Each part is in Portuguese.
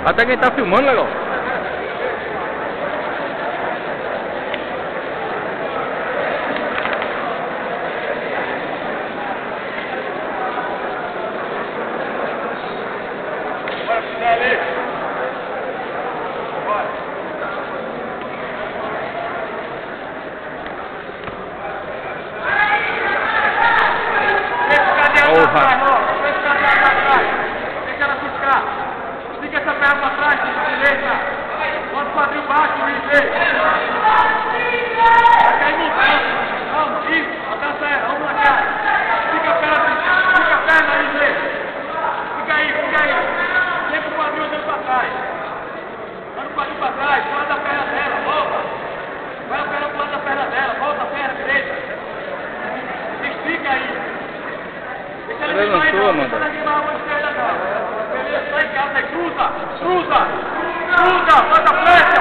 Até quem tá filmando, legal. Levantou, Amanda. Cruza, bota a flecha.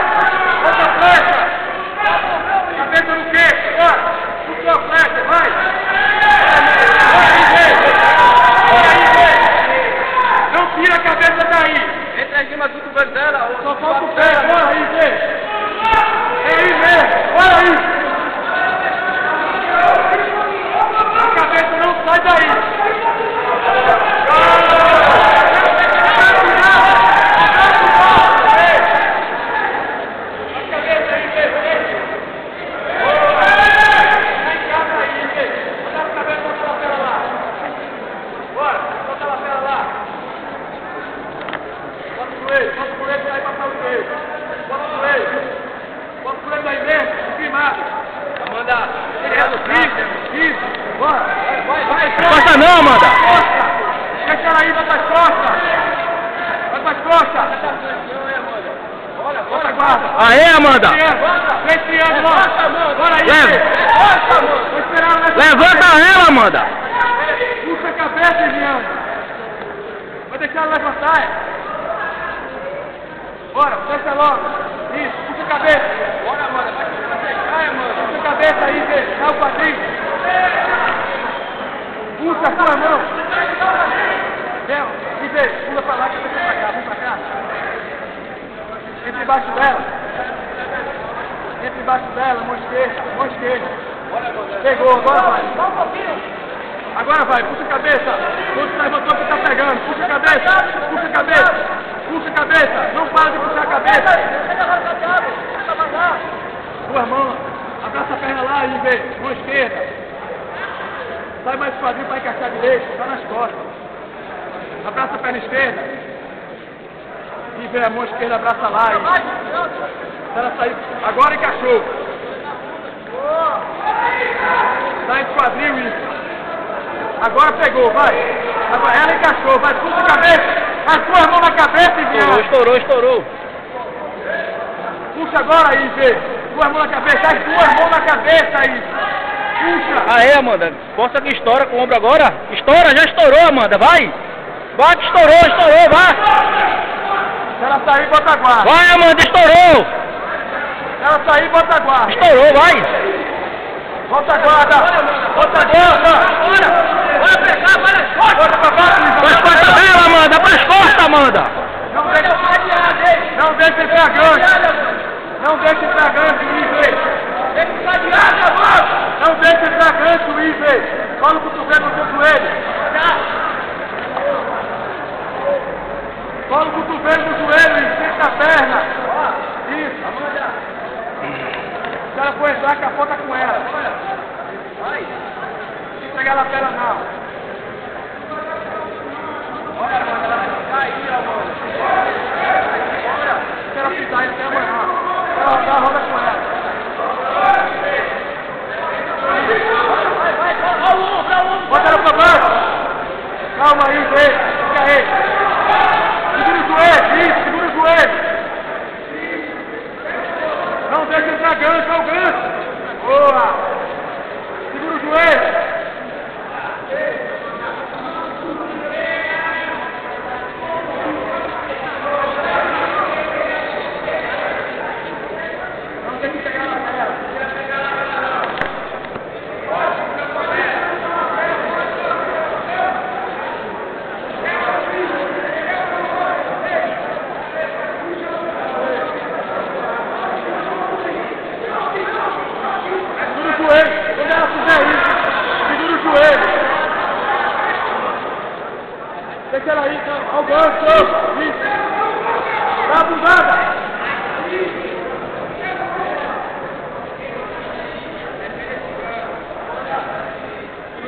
Cabeça no queixo, bora. Puxou a flecha, vai. Não tira a cabeça daí. Entra em cima do cotovelo dela. Só falta o pé, bora aí, Zé. É aí mesmo, bora aí. A cabeça não sai daí. Costa não, Amanda! Deixa ela aí, vai pras costas! Vai pras costas! Bora, guarda! Aê, Amanda! Vem triângulo, bora aí! Levanta ela, Amanda! Puxa a cabeça, Viana! Vai deixar ela levantar, é? Bora, fecha logo! Isso, puxa a cabeça! Bora, Amanda, vai fechar, Amanda! Puxa a cabeça aí, Zé! Dá o quadrinho! Puxa a sua mão! Vem, pula pra lá, que eu vou pra cá, vem pra cá! Entra embaixo dela, mão esquerda! Pegou, agora vai! Só um pouquinho! Agora vai, puxa a cabeça! Quando você levantou, você tá pegando! Puxa a cabeça! Não para de puxar a cabeça! Duas mãos! Abraça a perna lá e vem, mão esquerda! Sai mais quadrinho para encaixar direito, tá nas costas. Abraça a perna esquerda. E vem a mão esquerda, abraça lá. E... ela sair. Agora encaixou. Dá em quadril isso. Agora pegou, vai. Agora ela encaixou, vai, puxa a cabeça. As duas mãos na cabeça e vem. Estourou. Puxa agora aí, vê. Duas mãos na cabeça, as duas mãos na cabeça aí. Puxa! Aê, Amanda, posta que estoura com o ombro agora? Estoura, já estourou, Amanda, vai! Bate, estourou, vai! Se ela sair, bota a guarda! Vai, Amanda, estourou! Se ela sair, bota a guarda! Estourou, vai! Bota a guarda! Bora pegar, vai nas costas! Bota pra baixo, Pras costas dela, Amanda, pras costas, Amanda! Não deixa entrar gancho! Não deixa entrar gancho, Ive! Não deixa entrar gancho, Ive! Cola o cotovelo no seu joelho! Cola o cotovelo no joelho, Ive! Senta a perna! Isso! Se ela for entrar, capota com ela! Vai! Não pegar ela a perna, não! Olha, Amanda, ela vai ficar aí, Amanda! Se ela pisar, ele tem amanhã! Ela roda com ela! Bota ela pra baixo! Calma aí, Zé! Fica aí! Segura o joelho! Isso, segura o joelho! Não deixa entrar gancho, é o gancho! Boa! Segura o joelho! Não deixa pegar na tela! ela aí, então. Ao gancho. Isso. Dá a bugada.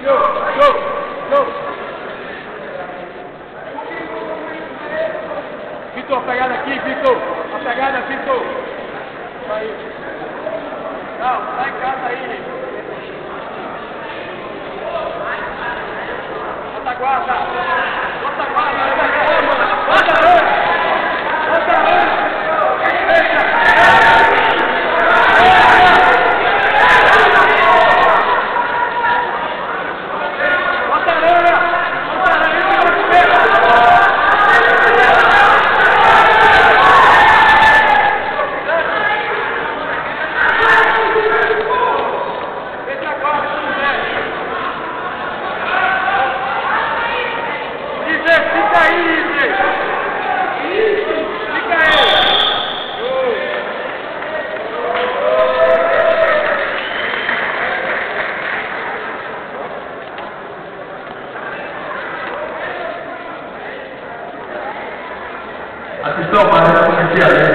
Show. Vitor, a pegada aqui, Vitor. A pegada, Vitor. Aí. Não, tá em casa aí. Bota guarda. Bota guarda. Atenção, mas eu comecei a ler.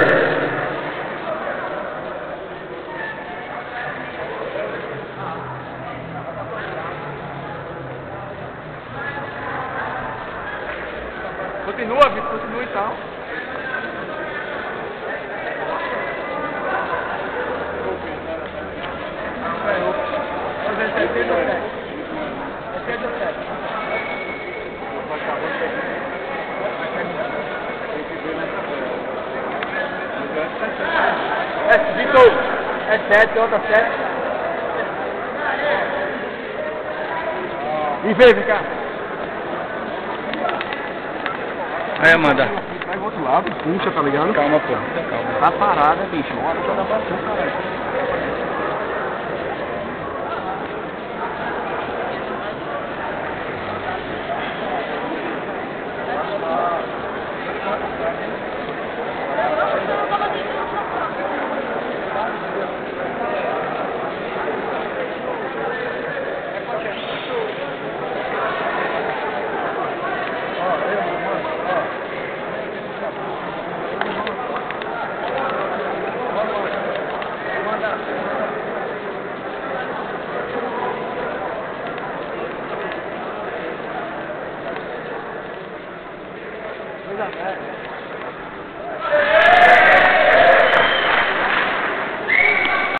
Continua, Vitor, continua então. Vitor, é 7, outra 7. E vem cá. Aí, Amanda. Vai pro outro lado, puxa, tá ligado? Calma, pô. Calma. Tá parada, bicho. Uma hora só dá pra tu, cara. Coisa velha.